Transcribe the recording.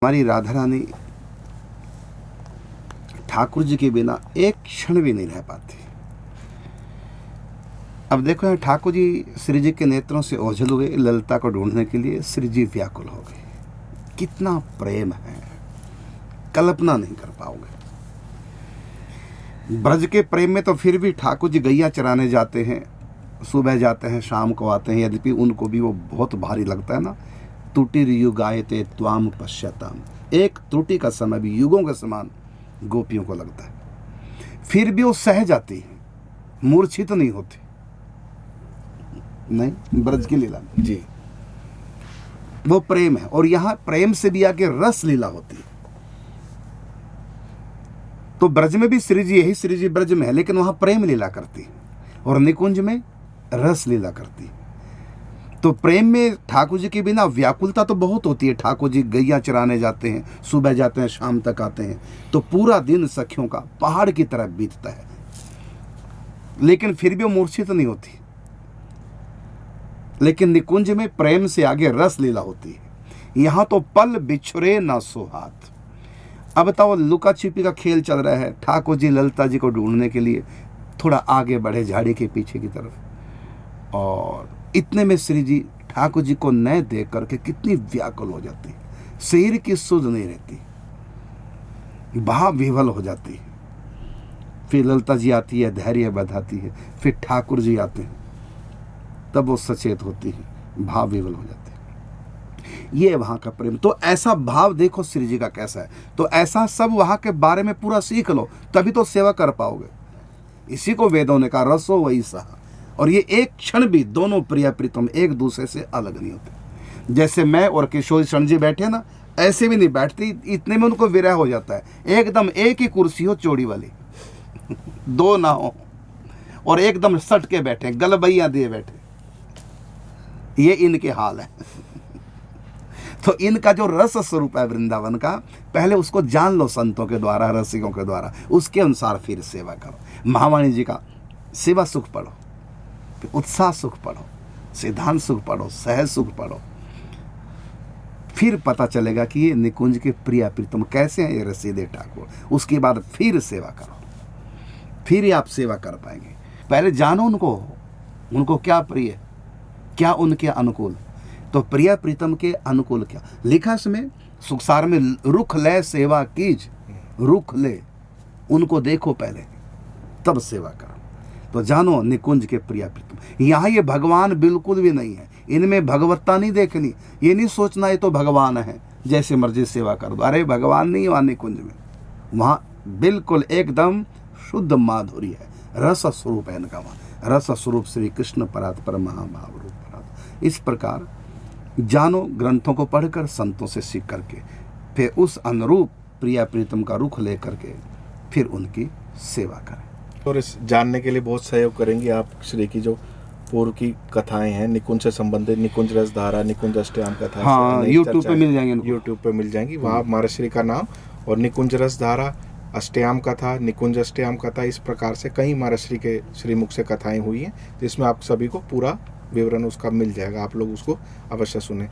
हमारी राधा रानी ठाकुर जी के बिना एक क्षण भी नहीं रह पाती। अब देखो, ठाकुर जी श्री जी के नेत्रों से ओझल हुए, ललिता को ढूंढने के लिए श्री जी व्याकुल हो गए। कितना प्रेम है, कल्पना नहीं कर पाओगे। ब्रज के प्रेम में तो फिर भी ठाकुर जी गैया चराने जाते हैं, सुबह जाते हैं, शाम को आते हैं, यद्यपि उनको भी वो बहुत भारी लगता है ना। त्रुटिर्युगायते त्वाम पश्यताम, एक त्रुटि का समय भी युगों के समान गोपियों को लगता है। फिर भी वो सह जाती है, मूर्छित नहीं होती। नहीं, ब्रज की लीला जी, वो प्रेम है। और यहां प्रेम से भी आगे रस लीला होती है। तो ब्रज में भी श्री जी, यही श्री जी ब्रज में है, लेकिन वहां प्रेम लीला करती है और निकुंज में रस लीला करती है। तो प्रेम में ठाकुर जी के बिना व्याकुलता तो बहुत होती है। ठाकुर जी गैया चराने जाते हैं, सुबह जाते हैं, शाम तक आते हैं, तो पूरा दिन सखियों का पहाड़ की तरह बीतता है, लेकिन फिर भी वो मूर्छित नहीं होती। लेकिन निकुंज में प्रेम से आगे रस लीला होती है। यहां तो पल बिछुरे ना सुहात। अब बताओ, लुका छिपी का खेल चल रहा है। ठाकुर जी ललिता जी को ढूंढने के लिए थोड़ा आगे बढ़े झाड़ी के पीछे की तरफ, और इतने में श्री जी ठाकुर जी को न देख करके कितनी व्याकुल हो जाती है। शरीर की सुध नहीं रहती, भाव विह्वल हो जाती है। फिर ललिता जी आती है, धैर्य बधाती है। फिर ठाकुर जी आते हैं, तब वो सचेत होती है, भाव विह्वल हो जाती है। ये वहां का प्रेम। तो ऐसा भाव देखो श्री जी का कैसा है। तो ऐसा सब वहां के बारे में पूरा सीख लो, तभी तो सेवा कर पाओगे। इसी को वेदों ने कहा, रसो वही सहा। और ये एक क्षण भी दोनों प्रिय प्रीतम एक दूसरे से अलग नहीं होते। जैसे मैं और किशोर शरण जी बैठे ना, ऐसे भी नहीं बैठती, इतने में उनको विरह हो जाता है। एकदम एक ही कुर्सी हो चौड़ी वाली, दो ना हो, और एकदम सट के बैठे, गलबैया दिए बैठे। ये इनके हाल है। तो इनका जो रस स्वरूप है वृंदावन का, पहले उसको जान लो संतों के द्वारा, रसिकों के द्वारा, उसके अनुसार फिर सेवा करो। महावाणी जी का सेवा सुख पढ़ो, उत्साह सुख पढ़ो, सिद्धांत सुख पढ़ो, सहज सुख पढ़ो, फिर पता चलेगा कि ये निकुंज के प्रिय प्रीतम कैसे हैं ये रसीदे ठाकुर। उसके बाद फिर सेवा करो, फिर ही आप सेवा कर पाएंगे। पहले जानो उनको क्या प्रिय, क्या उनके अनुकूल। तो प्रिय प्रीतम के अनुकूल क्या लिखा इसमें, सुखसार में, रुख ले सेवा कीज, रुख ले, उनको देखो पहले, तब सेवा करो। तो जानो निकुंज के प्रिय प्रीतम। यहाँ ये भगवान बिल्कुल भी नहीं है, इनमें भगवत्ता नहीं देखनी। ये नहीं सोचना ये तो भगवान है, जैसे मर्जी सेवा कर दो। अरे भगवान नहीं वहाँ निकुंज में, वहाँ बिल्कुल एकदम शुद्ध माधुरी है, रस स्वरूप है इनका। वहाँ रस स्वरूप श्री कृष्ण परात्पर महाभाव रूप परात्। इस प्रकार जानो, ग्रंथों को पढ़कर, संतों से सीख करके, फिर उस अनुरूप प्रिय प्रीतम का रुख ले करके फिर उनकी सेवा करें। और इस जानने के लिए बहुत सहयोग करेंगे आप श्री की जो पूर्व की कथाएं हैं निकुंज से संबंधित, निकुंज रसधारा, निकुंज अष्टयाम कथा, हाँ, यूट्यूब पे मिल जाएंगे, यूट्यूब पे मिल जाएंगी। वहाँ महाराज का नाम और निकुंज रसधारा, अष्टयाम कथा, निकुंज अष्टयाम कथा, इस प्रकार से कई महाराज के श्रीमुख से कथाएं हुई हैं, जिसमें आप सभी को पूरा विवरण उसका मिल जाएगा। आप लोग उसको अवश्य सुने।